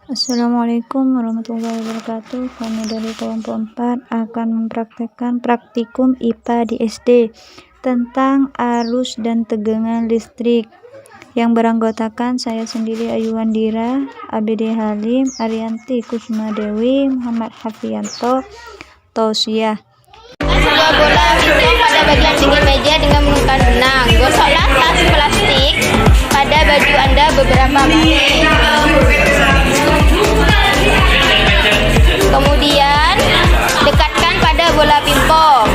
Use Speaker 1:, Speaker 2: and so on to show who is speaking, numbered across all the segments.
Speaker 1: Assalamualaikum warahmatullahi wabarakatuh. Kami dari kelompok 4 akan mempraktekkan praktikum IPA di SD tentang arus dan tegangan listrik yang beranggotakan saya sendiri Ayuandira, ABD Halim, Arianti Kusuma Dewi, Muhammad Hafianto, Tausiah.
Speaker 2: Sebuah bola pimpong pada bagian pinggir meja dengan menggunakan benang. Gosoklah tas plastik pada baju Anda beberapa kali. Kemudian dekatkan pada bola pimpong.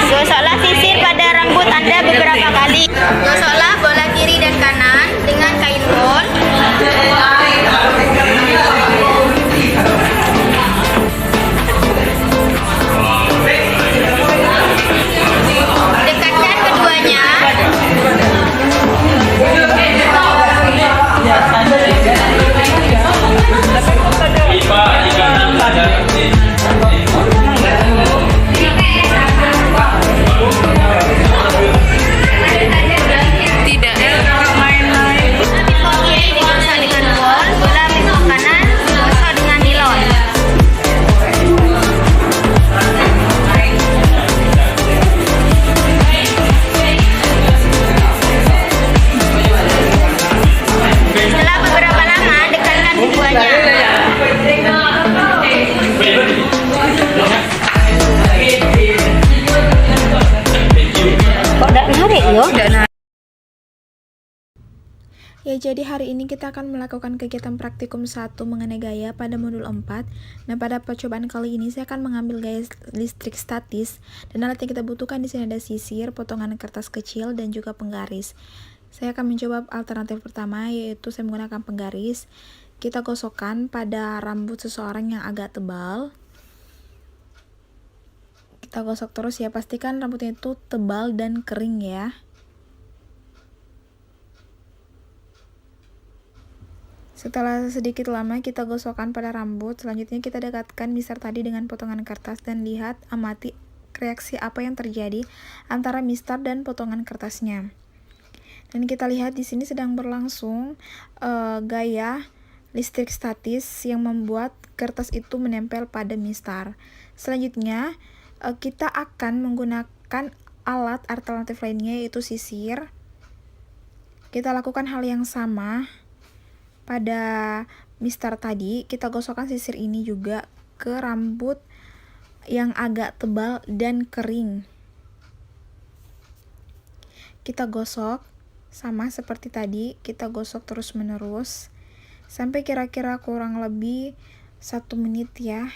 Speaker 2: Gosoklah sisir pada rambut Anda beberapa kali. Gosoklah bola kiri dan kanan dengan kain wol. Dekatkan keduanya.
Speaker 3: Ya, jadi hari ini kita akan melakukan kegiatan praktikum 1 mengenai gaya pada modul 4. Dan pada percobaan kali ini saya akan mengambil gaya listrik statis, dan alat yang kita butuhkan di sini ada sisir, potongan kertas kecil, dan juga penggaris. Saya akan mencoba alternatif pertama, yaitu saya menggunakan penggaris. Kita gosokkan pada rambut seseorang yang agak tebal. Kita gosok terus ya, pastikan rambutnya itu tebal dan kering ya. Setelah sedikit lama kita gosokkan pada rambut, selanjutnya kita dekatkan mistar tadi dengan potongan kertas dan lihat, amati reaksi apa yang terjadi antara mistar dan potongan kertasnya. Dan kita lihat di sini sedang berlangsung gaya listrik statis yang membuat kertas itu menempel pada mistar. Selanjutnya kita akan menggunakan alat alternatif lainnya, yaitu sisir. Kita lakukan hal yang sama pada mistar tadi. Kita gosokkan sisir ini juga ke rambut yang agak tebal dan kering. Kita gosok sama seperti tadi, kita gosok terus menerus sampai kira-kira kurang lebih 1 menit ya.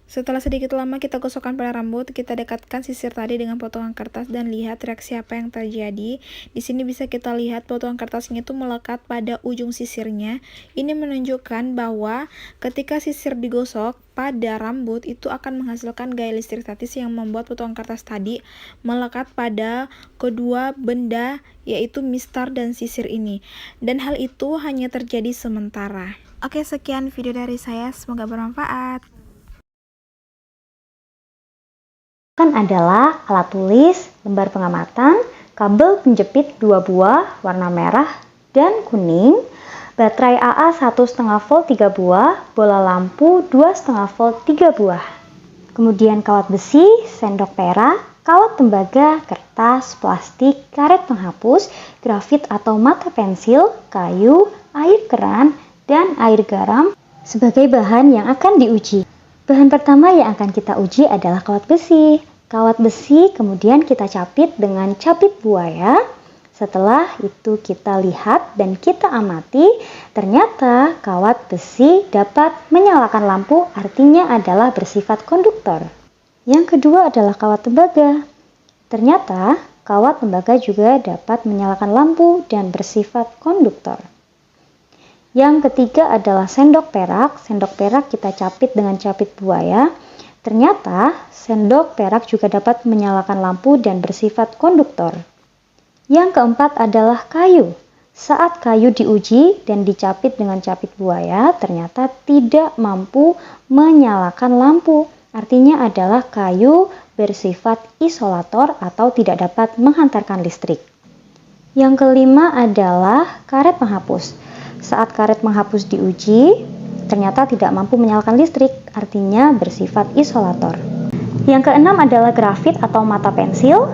Speaker 3: Setelah sedikit lama kita gosokkan pada rambut, kita dekatkan sisir tadi dengan potongan kertas dan lihat reaksi apa yang terjadi. Di sini bisa kita lihat potongan kertasnya itu melekat pada ujung sisirnya. Ini menunjukkan bahwa ketika sisir digosok pada rambut itu akan menghasilkan gaya listrik statis yang membuat potongan kertas tadi melekat pada kedua benda, yaitu mistar dan sisir ini. Dan hal itu hanya terjadi sementara. Oke, sekian video dari saya, semoga bermanfaat.
Speaker 4: Adalah alat tulis, lembar pengamatan, kabel penjepit 2 buah warna merah dan kuning, baterai AA 1,5 volt 3 buah, bola lampu 2,5 volt 3 buah. Kemudian kawat besi, sendok perak, kawat tembaga, kertas, plastik, karet penghapus, grafit atau mata pensil, kayu, air keran, dan air garam sebagai bahan yang akan diuji. Bahan pertama yang akan kita uji adalah kawat besi. Kawat besi kemudian kita capit dengan capit buaya. Setelah itu kita lihat dan kita amati, ternyata kawat besi dapat menyalakan lampu, artinya adalah bersifat konduktor. Yang kedua adalah kawat tembaga. Ternyata kawat tembaga juga dapat menyalakan lampu dan bersifat konduktor. Yang ketiga adalah sendok perak. Sendok perak kita capit dengan capit buaya. Ternyata sendok perak juga dapat menyalakan lampu dan bersifat konduktor. Yang keempat adalah kayu. Saat kayu diuji dan dicapit dengan capit buaya, ternyata tidak mampu menyalakan lampu. Artinya adalah kayu bersifat isolator atau tidak dapat menghantarkan listrik. Yang kelima adalah karet penghapus. Saat karet penghapus diuji, ternyata tidak mampu menyalakan listrik, artinya bersifat isolator. Yang keenam adalah grafit atau mata pensil.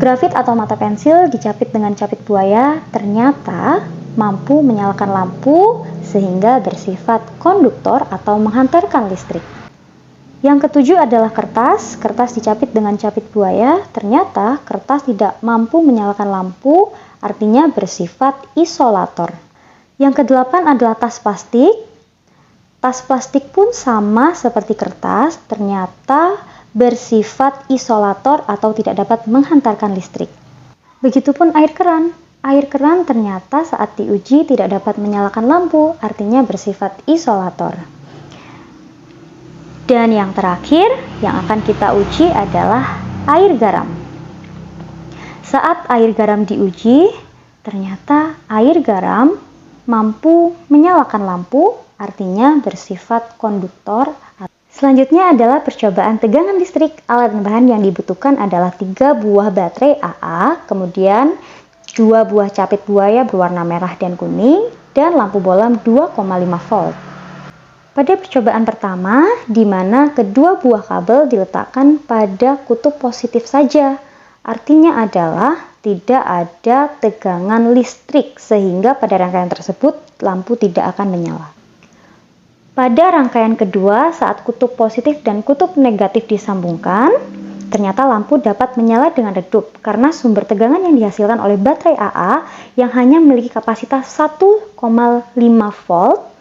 Speaker 4: Grafit atau mata pensil dicapit dengan capit buaya, ternyata mampu menyalakan lampu sehingga bersifat konduktor atau menghantarkan listrik. Yang ketujuh adalah kertas. Kertas dicapit dengan capit buaya, ternyata kertas tidak mampu menyalakan lampu, artinya bersifat isolator. Yang kedelapan adalah tas plastik. Tas plastik pun sama seperti kertas, ternyata bersifat isolator atau tidak dapat menghantarkan listrik. Begitupun air keran. Air keran ternyata saat diuji tidak dapat menyalakan lampu, artinya bersifat isolator. Dan yang terakhir yang akan kita uji adalah air garam. Saat air garam diuji, ternyata air garam mampu menyalakan lampu, artinya bersifat konduktor. Selanjutnya adalah percobaan tegangan listrik. Alat dan bahan yang dibutuhkan adalah 3 buah baterai AA, kemudian 2 buah capit buaya berwarna merah dan kuning, dan lampu bolam 2,5 volt. Pada percobaan pertama, di mana kedua buah kabel diletakkan pada kutub positif saja, artinya adalah tidak ada tegangan listrik, sehingga pada rangkaian tersebut lampu tidak akan menyala. Pada rangkaian kedua, saat kutub positif dan kutub negatif disambungkan, ternyata lampu dapat menyala dengan redup karena sumber tegangan yang dihasilkan oleh baterai AA yang hanya memiliki kapasitas 1,5 volt,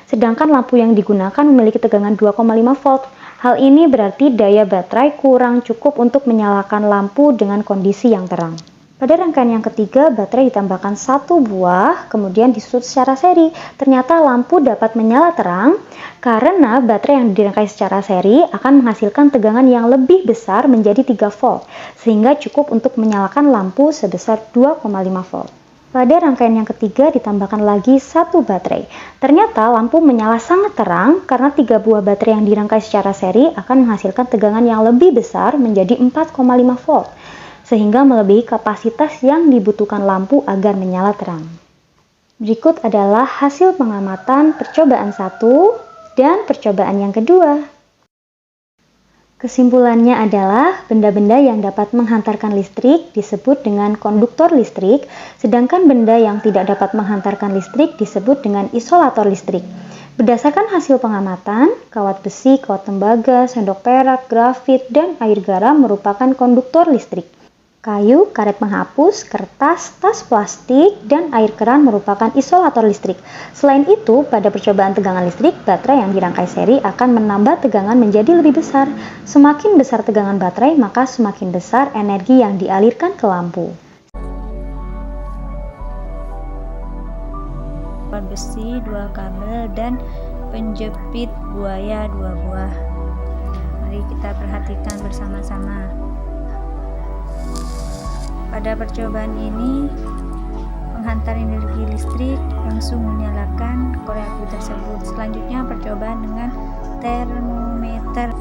Speaker 4: sedangkan lampu yang digunakan memiliki tegangan 2,5 volt. Hal ini berarti daya baterai kurang cukup untuk menyalakan lampu dengan kondisi yang terang. Pada rangkaian yang ketiga, baterai ditambahkan 1 buah, kemudian disusun secara seri. Ternyata lampu dapat menyala terang karena baterai yang dirangkai secara seri akan menghasilkan tegangan yang lebih besar menjadi 3 volt, sehingga cukup untuk menyalakan lampu sebesar 2,5 volt. Pada rangkaian yang ketiga ditambahkan lagi 1 baterai. Ternyata lampu menyala sangat terang karena 3 buah baterai yang dirangkai secara seri akan menghasilkan tegangan yang lebih besar menjadi 4,5 volt. Sehingga melebihi kapasitas yang dibutuhkan lampu agar menyala terang. Berikut adalah hasil pengamatan percobaan 1 dan percobaan yang kedua. Kesimpulannya adalah benda-benda yang dapat menghantarkan listrik disebut dengan konduktor listrik, sedangkan benda yang tidak dapat menghantarkan listrik disebut dengan isolator listrik. Berdasarkan hasil pengamatan, kawat besi, kawat tembaga, sendok perak, grafit, dan air garam merupakan konduktor listrik. Kayu, karet penghapus, kertas, tas plastik, dan air keran merupakan isolator listrik. Selain itu, pada percobaan tegangan listrik, baterai yang dirangkai seri akan menambah tegangan menjadi lebih besar. Semakin besar tegangan baterai, maka semakin besar energi yang dialirkan ke lampu.
Speaker 1: Besi 2 kabel dan penjepit buaya 2 buah. Mari kita perhatikan bersama-sama. Pada percobaan ini, penghantar energi listrik langsung menyalakan korek api tersebut. Selanjutnya percobaan dengan termometer.